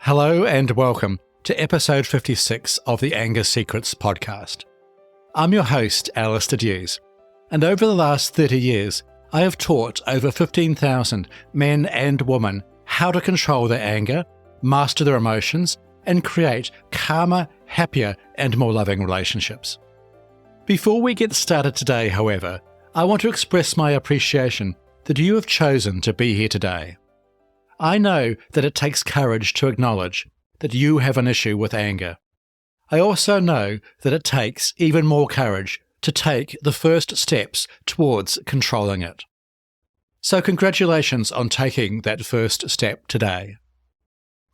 Hello and welcome to episode 56 of the Anger Secrets podcast. I'm your host, Alastair Duhs, and over the last 30 years, I have taught over 15,000 men and women how to control their anger, master their emotions, and create calmer, happier, and more loving relationships. Before we get started today, however, I want to express my appreciation that you have chosen to be here today. I know that it takes courage to acknowledge that you have an issue with anger. I also know that it takes even more courage to take the first steps towards controlling it. So congratulations on taking that first step today.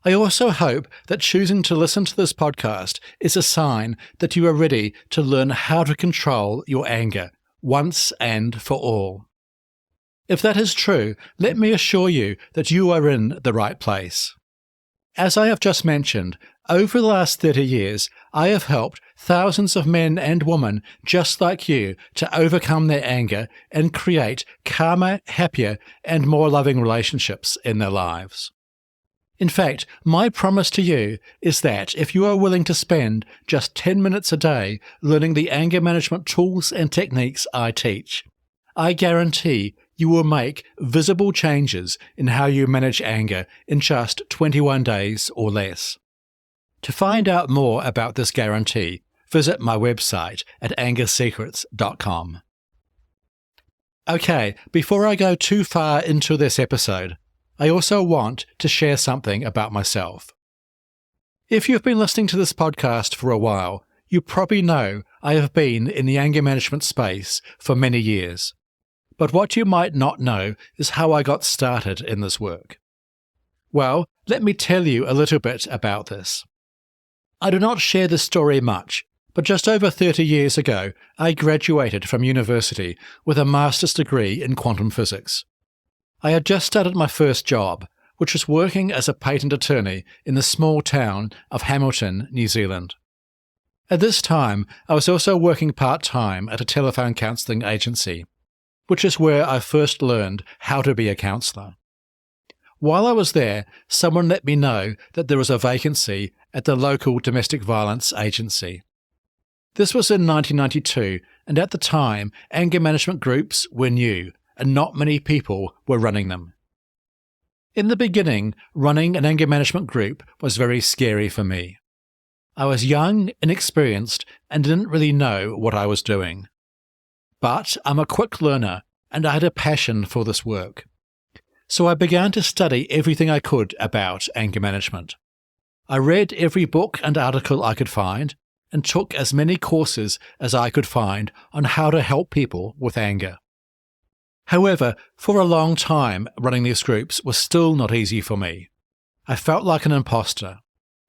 I also hope that choosing to listen to this podcast is a sign that you are ready to learn how to control your anger once and for all. If that is true, let me assure you that you are in the right place. As I have just mentioned, over the last 30 years, I have helped thousands of men and women just like you to overcome their anger and create calmer, happier, and more loving relationships in their lives. In fact, my promise to you is that if you are willing to spend just 10 minutes a day learning the anger management tools and techniques I teach, I guarantee you will make visible changes in how you manage anger in just 21 days or less. To find out more about this guarantee, visit my website at angersecrets.com. Okay, before I go too far into this episode, I also want to share something about myself. If you've been listening to this podcast for a while, you probably know I have been in the anger management space for many years. But what you might not know is how I got started in this work. Well, let me tell you a little bit about this. I do not share this story much, but just over 30 years ago, I graduated from university with a master's degree in quantum physics. I had just started my first job, which was working as a patent attorney in the small town of Hamilton, New Zealand. At this time, I was also working part-time at a telephone counselling agency, which is where I first learned how to be a counsellor. While I was there, someone let me know that there was a vacancy at the local domestic violence agency. This was in 1992, and at the time, anger management groups were new, and not many people were running them. In the beginning, running an anger management group was very scary for me. I was young, inexperienced, and didn't really know what I was doing. But I'm a quick learner, and I had a passion for this work. So I began to study everything I could about anger management. I read every book and article I could find, and took as many courses as I could find on how to help people with anger. However, for a long time, running these groups was still not easy for me. I felt like an imposter.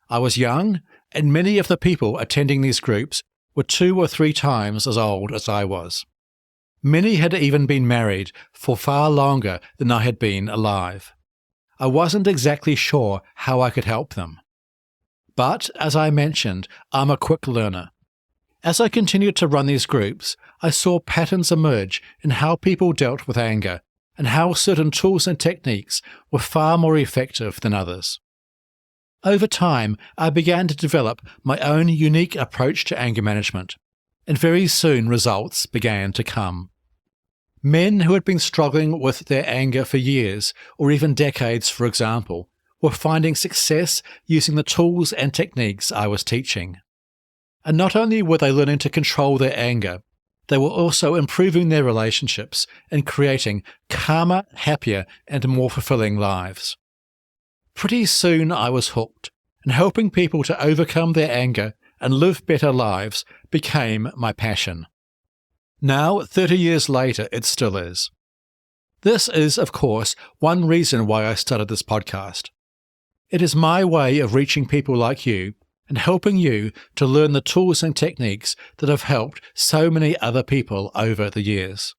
I was young, and many of the people attending these groups were 2 or 3 times as old as I was. Many had even been married for far longer than I had been alive. I wasn't exactly sure how I could help them. But, as I mentioned, I'm a quick learner. As I continued to run these groups, I saw patterns emerge in how people dealt with anger and how certain tools and techniques were far more effective than others. Over time, I began to develop my own unique approach to anger management, and very soon results began to come. Men who had been struggling with their anger for years, or even decades for example, were finding success using the tools and techniques I was teaching. And not only were they learning to control their anger, they were also improving their relationships and creating calmer, happier, and more fulfilling lives. Pretty soon I was hooked, and helping people to overcome their anger and live better lives became my passion. Now, 30 years later, it still is. This is, of course, one reason why I started this podcast. It is my way of reaching people like you and helping you to learn the tools and techniques that have helped so many other people over the years.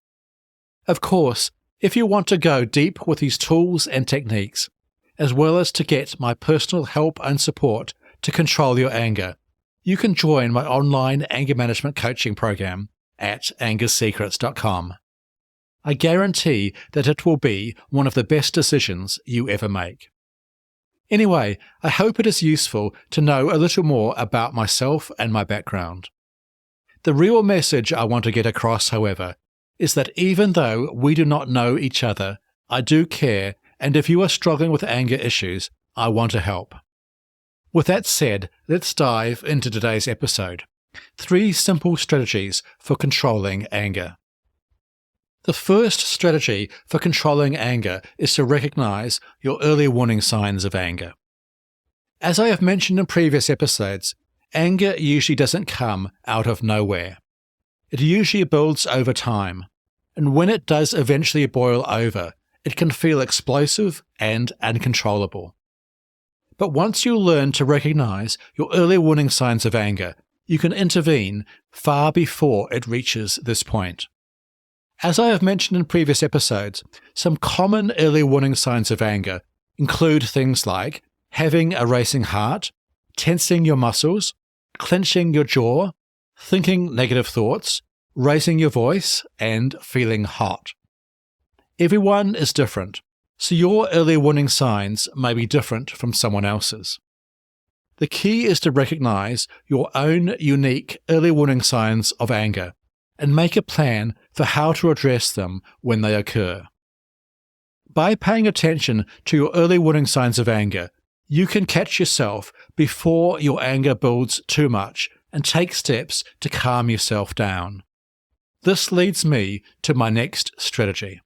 Of course, if you want to go deep with these tools and techniques, as well as to get my personal help and support to control your anger, you can join my online anger management coaching program at angersecrets.com. I guarantee that it will be one of the best decisions you ever make. Anyway, I hope it is useful to know a little more about myself and my background. The real message I want to get across, however, is that even though we do not know each other, I do care, and if you are struggling with anger issues, I want to help. With that said, let's dive into today's episode. 3 simple strategies for controlling anger. The first strategy for controlling anger is to recognize your early warning signs of anger. As I have mentioned in previous episodes, anger usually doesn't come out of nowhere. It usually builds over time, and when it does eventually boil over, it can feel explosive and uncontrollable. But once you learn to recognize your early warning signs of anger, you can intervene far before it reaches this point. As I have mentioned in previous episodes, some common early warning signs of anger include things like having a racing heart, tensing your muscles, clenching your jaw, thinking negative thoughts, raising your voice, and feeling hot. Everyone is different, so your early warning signs may be different from someone else's. The key is to recognize your own unique early warning signs of anger and make a plan for how to address them when they occur. By paying attention to your early warning signs of anger, you can catch yourself before your anger builds too much and take steps to calm yourself down. This leads me to my next strategy.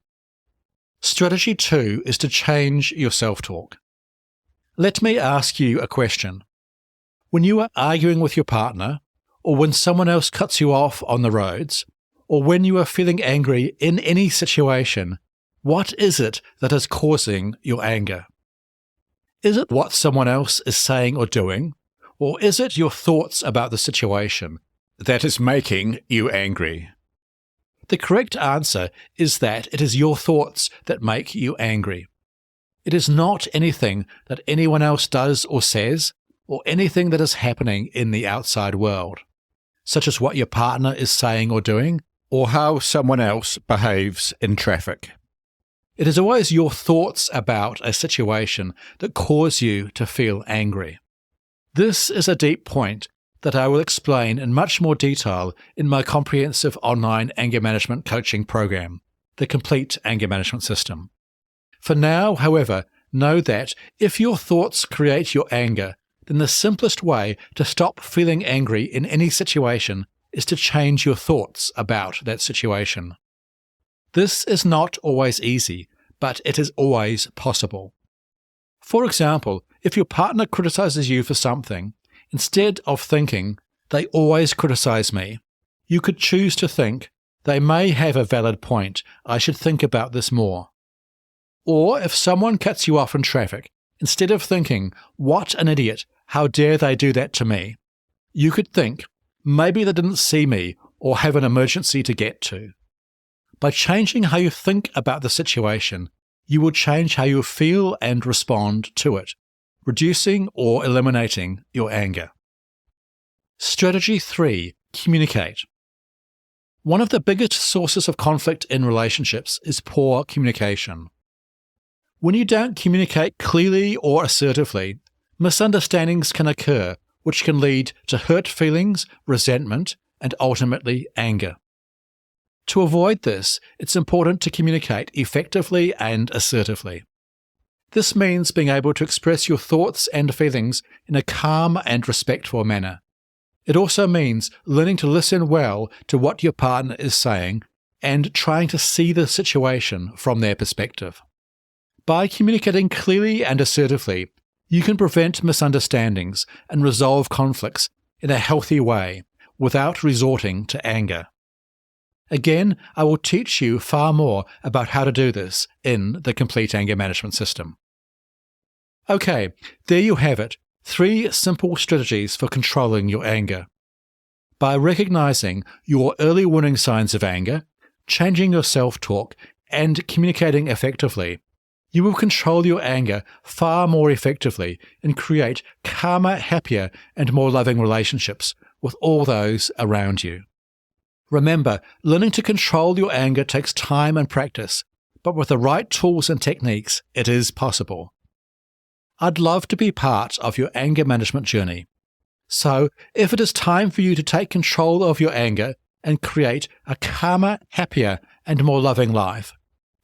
Strategy 2 is to change your self-talk. Let me ask you a question. When you are arguing with your partner, or when someone else cuts you off on the roads, or when you are feeling angry in any situation, what is it that is causing your anger? Is it what someone else is saying or doing, or is it your thoughts about the situation that is making you angry? The correct answer is that it is your thoughts that make you angry. It is not anything that anyone else does or says, or anything that is happening in the outside world, such as what your partner is saying or doing, or how someone else behaves in traffic. It is always your thoughts about a situation that cause you to feel angry. This is a deep point that I will explain in much more detail in my comprehensive online anger management coaching program, the Complete Anger Management System. For now, however, know that if your thoughts create your anger, then the simplest way to stop feeling angry in any situation is to change your thoughts about that situation. This is not always easy, but it is always possible. For example, if your partner criticizes you for something, instead of thinking, "They always criticize me," you could choose to think, "They may have a valid point, I should think about this more." Or if someone cuts you off in traffic, instead of thinking, "What an idiot, how dare they do that to me?" you could think, "Maybe they didn't see me or have an emergency to get to." By changing how you think about the situation, you will change how you feel and respond to it, reducing or eliminating your anger. Strategy 3. Communicate. One of the biggest sources of conflict in relationships is poor communication. When you don't communicate clearly or assertively, misunderstandings can occur, which can lead to hurt feelings, resentment, and ultimately anger. To avoid this, it's important to communicate effectively and assertively. This means being able to express your thoughts and feelings in a calm and respectful manner. It also means learning to listen well to what your partner is saying and trying to see the situation from their perspective. By communicating clearly and assertively, you can prevent misunderstandings and resolve conflicts in a healthy way without resorting to anger. Again, I will teach you far more about how to do this in the Complete Anger Management System. Okay, there you have it, 3 simple strategies for controlling your anger. By recognizing your early warning signs of anger, changing your self-talk, and communicating effectively, you will control your anger far more effectively and create calmer, happier, and more loving relationships with all those around you. Remember, learning to control your anger takes time and practice, but with the right tools and techniques, it is possible. I'd love to be part of your anger management journey. So, if it is time for you to take control of your anger and create a calmer, happier, and more loving life,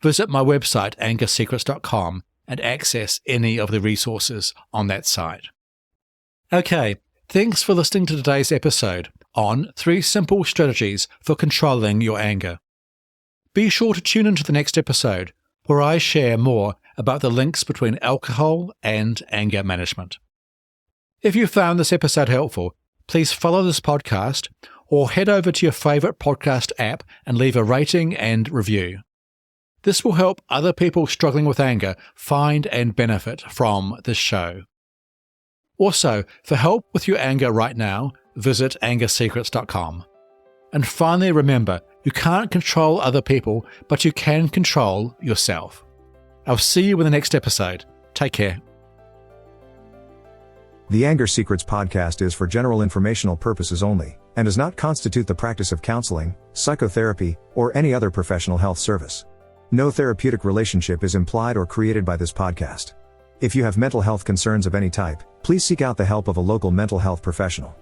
visit my website angersecrets.com and access any of the resources on that site. Okay, thanks for listening to today's episode on 3 simple strategies for controlling your anger. Be sure to tune into the next episode where I share more about the links between alcohol and anger management. If you found this episode helpful, please follow this podcast or head over to your favorite podcast app and leave a rating and review. This will help other people struggling with anger find and benefit from this show. Also, for help with your anger right now, visit angersecrets.com. And finally, remember, you can't control other people, but you can control yourself. I'll see you in the next episode. Take care. The Anger Secrets podcast is for general informational purposes only, and does not constitute the practice of counseling, psychotherapy, or any other professional health service. No therapeutic relationship is implied or created by this podcast. If you have mental health concerns of any type, please seek out the help of a local mental health professional.